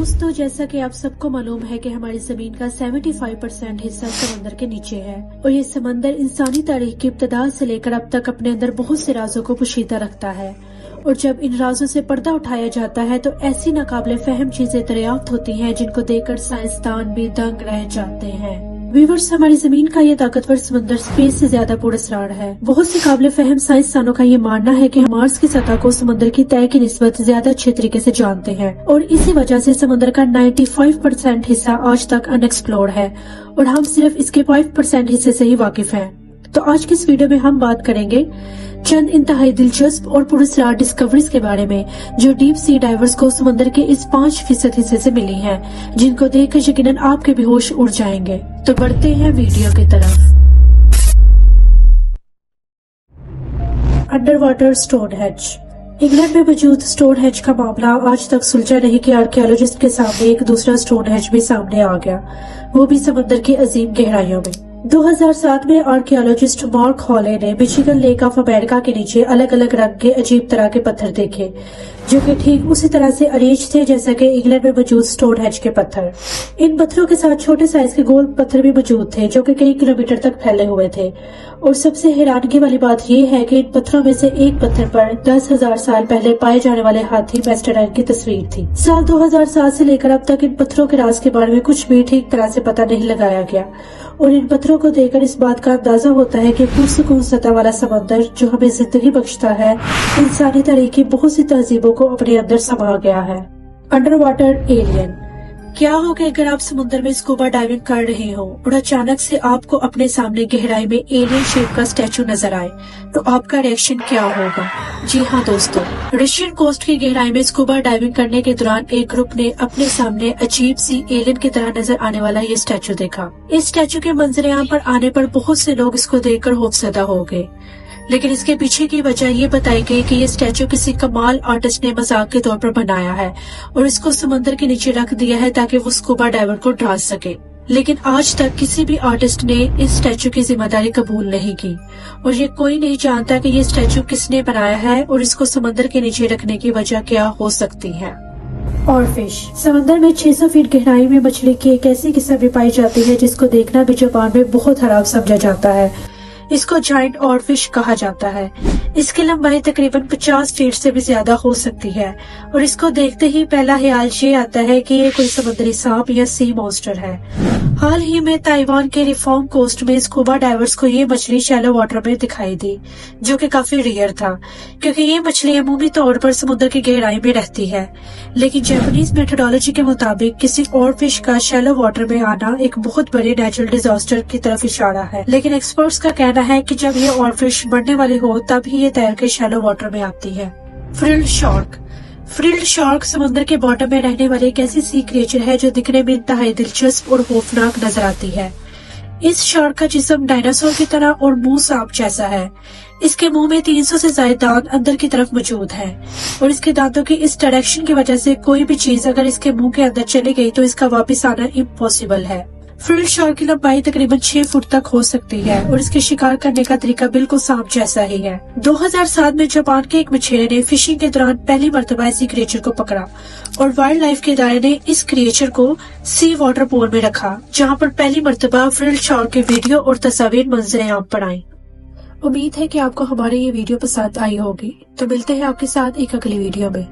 दोस्तों, जैसा कि आप सबको मालूम है कि हमारी जमीन का 75% हिस्सा समंदर के नीचे है और ये समंदर इंसानी तारीख की इब्तदा से लेकर अब तक अपने अंदर बहुत से राजों को पोशीदा रखता है। और जब इन राजों से पर्दा उठाया जाता है तो ऐसी नाकाबिले फहम चीजें दरियाफ्त होती हैं जिनको देखकर साइंसदान भी दंग रह जाते हैं। व्यूअर्स, हमारी जमीन का ये ताकतवर समंदर स्पेस से ज्यादा पुरअसरार है। बहुत से काबिल फहम साइंसदानों का ये मानना है कि हम मार्स की सतह को समंदर की तय की निस्बत ज्यादा अच्छे तरीके से जानते हैं और इसी वजह से समंदर का 95% हिस्सा आज तक अनएक्सप्लोर्ड है और हम सिर्फ इसके 5% हिस्से से ही वाकिफ हैं। तो आज की इस वीडियो में हम बात करेंगे चंद इंतहाई दिलचस्प और पुरअसरार डिस्कवरीज के बारे में जो डीप सी डाइवर्स को समंदर के इस 5% हिस्से से मिली हैं, जिनको देखकर यकीनन आपके भी होश उड़ जाएंगे। तो बढ़ते हैं वीडियो की तरफ। Under water Stonehenge. इंग्लैंड में मौजूद स्टोनहेंज का मामला आज तक सुलझा नहीं कि आर्कियोलॉजिस्ट के सामने एक दूसरा स्टोनहेंज भी सामने आ गया, वो भी समंदर की अजीम गहराइयों में। 2007 में आर्कियोलॉजिस्ट मार्क हॉले ने मिशिगन लेक ऑफ अमेरिका के नीचे अलग अलग रंग के अजीब तरह के पत्थर देखे जो कि ठीक उसी तरह से अरेंज थे जैसा कि इंग्लैंड में मौजूद स्टोनहेंज के पत्थर। इन पत्थरों के साथ छोटे साइज के गोल पत्थर भी मौजूद थे जो कि कई किलोमीटर तक फैले हुए थे। और सबसे हैरानगी वाली बात यह है कि इन पत्थरों में से एक पत्थर पर 10,000 साल पहले पाए जाने वाले हाथी मैस्टोडाइन की तस्वीर थी। साल 2007 से लेकर अब तक इन पत्थरों के राज के बारे में कुछ भी ठीक तरह से पता नहीं लगाया गया और इन पत्थरों को देखकर इस बात का अंदाजा होता है कि पुरसुकून सतह वाला समंदर जो हमें जिंदगी बख्शता है, इंसानी तारीख की बहुत सी तहजीबों को अपने अंदर समा गया है। Under water alien. क्या हो कि अगर आप समुद्र में स्कूबा डाइविंग कर रहे हो और अचानक से आपको अपने सामने गहराई में एलियन शेप का स्टैचू नजर आए तो आपका रिएक्शन क्या होगा? जी हाँ दोस्तों, रशियन कोस्ट की गहराई में स्कूबा डाइविंग करने के दौरान एक ग्रुप ने अपने सामने अजीब सी एलियन की तरह नजर आने वाला ये स्टैचू देखा। इस स्टैचू के मंजर आम पर आने पर बहुत से लोग इसको देखकर खौफजदा हो गए, लेकिन इसके पीछे की वजह ये बताई गई कि ये स्टैचू किसी कमाल आर्टिस्ट ने मजाक के तौर पर बनाया है और इसको समंदर के नीचे रख दिया है ताकि वो स्कूबा डाइवर को डरा सके। लेकिन आज तक किसी भी आर्टिस्ट ने इस स्टैचू की जिम्मेदारी कबूल नहीं की और ये कोई नहीं जानता कि ये स्टैचू किसने बनाया है और इसको समंदर के नीचे रखने की वजह क्या हो सकती है। और फिश। समंदर में 600 फीट गहराई में मछली की एक ऐसी किस्म भी पाई जाती है जिसको देखना भी जापान में बहुत हराम समझा जाता है। इसको जाइंट ऑरफिश कहा जाता है। इसकी लंबाई तकरीबन 50 फीट से भी ज्यादा हो सकती है और इसको देखते ही पहला ख्याल ये आता है कि ये कोई समुद्री सांप या सी मॉन्स्टर है। हाल ही में ताइवान के रिफॉर्म कोस्ट में स्कूबा डाइवर्स को ये मछली शैलो वाटर में दिखाई दी, जो कि काफी रेयर था क्योंकि ये मछली अमूमी तौर पर समुद्र की गहराई में रहती है। लेकिन जापानीज मेथोडोलॉजी के मुताबिक किसी और फिश का शैलो वाटर में आना एक बहुत बड़े नेचुरल डिजास्टर की तरफ इशारा है। लेकिन एक्सपर्ट्स का कहना है कि जब ये और फिश मरने वाली हो तब ही ये तैर के शैलो वाटर में आती है। Frilled shark. फ्रिल्ड शार्क समुद्र के बॉटम में रहने वाली एक ऐसी सी क्रिएचर है जो दिखने में इंतहाई दिलचस्प और खौफनाक नजर आती है। इस शार्क का जिस्म डायनासोर की तरह और मुंह सांप जैसा है। इसके मुंह में 300 से ज्यादा दांत अंदर की तरफ मौजूद है और इसके दांतों की इस डायरेक्शन की वजह से कोई भी चीज अगर इसके मुंह के अंदर चली गई तो इसका वापस आना इम्पॉसिबल है। फ्रिल्ड शार्क की लंबाई तकरीबन 6 फुट तक हो सकती है और इसके शिकार करने का तरीका बिल्कुल सांप जैसा ही है। 2007 में जापान के एक मछुआरे ने फिशिंग के दौरान पहली मर्तबा इसी क्रिएचर को पकड़ा और वाइल्ड लाइफ के इदारे ने इस क्रिएचर को सी वाटर पूल में रखा, जहां पर पहली मर्तबा फ्रिल्ड शार्क के वीडियो और तस्वीर मंजर आम पर आई। उम्मीद है कि आपको हमारी ये वीडियो पसंद आई होगी। तो मिलते हैं आपके साथ एक अगली वीडियो में।